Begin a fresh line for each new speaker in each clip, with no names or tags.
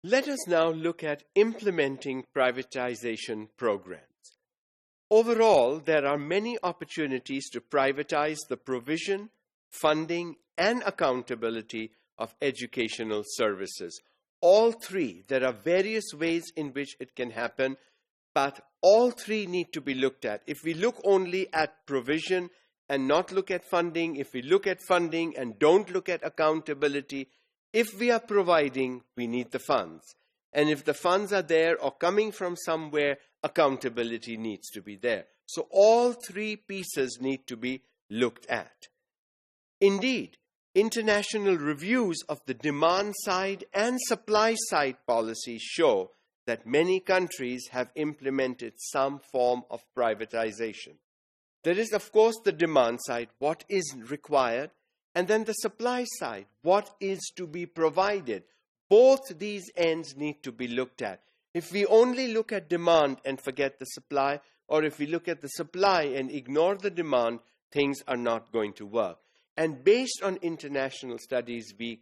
Let us now look at implementing privatization programs. Overall, there are many opportunities to privatize the provision, funding, and accountability of educational services. All three, there are various ways in which it can happen, but all three need to be looked at. If we look only at provision and not look at funding, if we look at funding and don't look at accountability, if we are providing, we need the funds. And if the funds are there or coming from somewhere, accountability needs to be there. So all three pieces need to be looked at. Indeed, international reviews of the demand side and supply side policies show that many countries have implemented some form of privatization. There is, of course, the demand side, what is required, and then the supply side, what is to be provided. Both these ends need to be looked at. If we only look at demand and forget the supply, or if we look at the supply and ignore the demand, things are not going to work. And based on international studies, we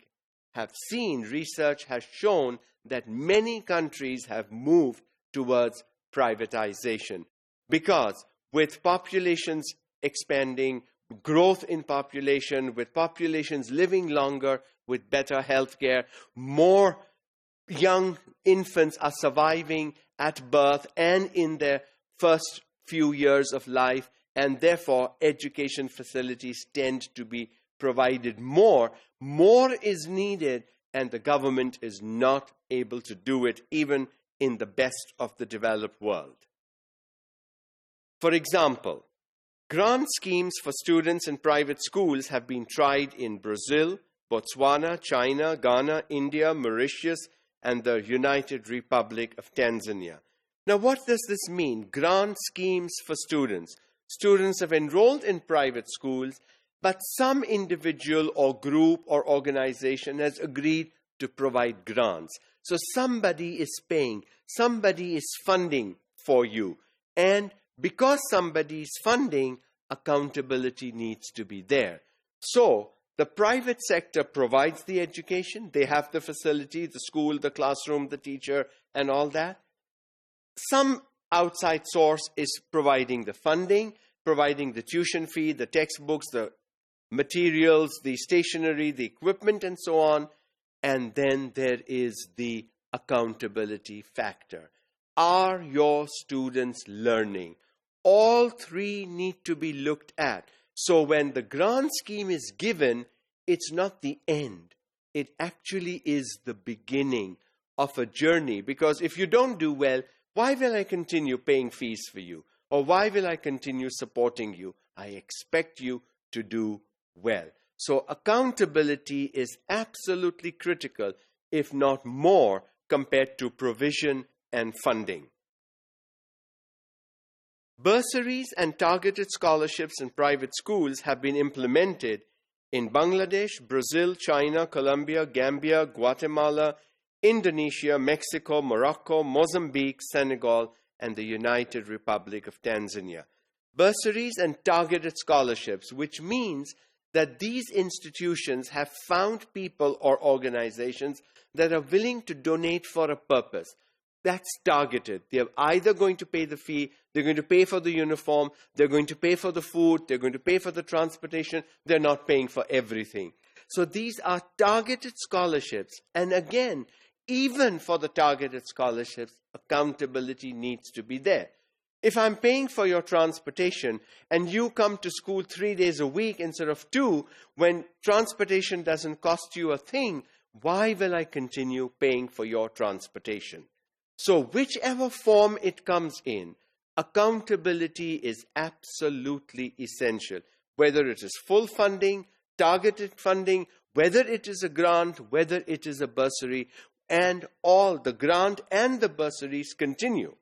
have seen, research has shown that many countries have moved towards privatization. Because with populations expanding, growth in population, with populations living longer, with better health care, more young infants are surviving at birth and in their first few years of life, and therefore education facilities tend to be provided more. More is needed, and the government is not able to do it, even in the best of the developed world. For example, grant schemes for students in private schools have been tried in Brazil, Botswana, China, Ghana, India, Mauritius, and the United Republic of Tanzania. Now, what does this mean? Grant schemes for students. Students have enrolled in private schools, but some individual or group or organization has agreed to provide grants. So somebody is paying, somebody is funding for you. And because somebody is funding, accountability needs to be there. So the private sector provides the education. They have the facility, the school, the classroom, the teacher, and all that. Some outside source is providing the funding, providing the tuition fee, the textbooks, the materials, the stationery, the equipment, and so on. And then there is the accountability factor. Are your students learning? All three need to be looked at. So when the grant scheme is given, it's not the end. It actually is the beginning of a journey. Because if you don't do well, why will I continue paying fees for you? Or why will I continue supporting you? I expect you to do well. So accountability is absolutely critical, if not more, compared to provision and funding. Bursaries and targeted scholarships in private schools have been implemented in Bangladesh, Brazil, China, Colombia, Gambia, Guatemala, Indonesia, Mexico, Morocco, Mozambique, Senegal, and the United Republic of Tanzania. Bursaries and targeted scholarships, which means that these institutions have found people or organizations that are willing to donate for a purpose. That's targeted. They're either going to pay the fee, they're going to pay for the uniform, they're going to pay for the food, they're going to pay for the transportation, they're not paying for everything. So these are targeted scholarships. And again, even for the targeted scholarships, accountability needs to be there. If I'm paying for your transportation and you come to school 3 days a week instead of 2, when transportation doesn't cost you a thing, why will I continue paying for your transportation? So whichever form it comes in, accountability is absolutely essential. Whether it is full funding, targeted funding, whether it is a grant, whether it is a bursary, and all the grant and the bursaries continue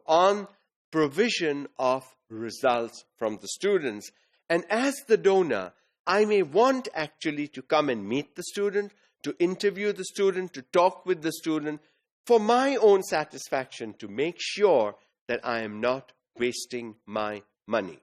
on provision of results from the students. And as the donor, I may want actually to come and meet the student, to interview the student, to talk with the student, for my own satisfaction, to make sure that I am not wasting my money.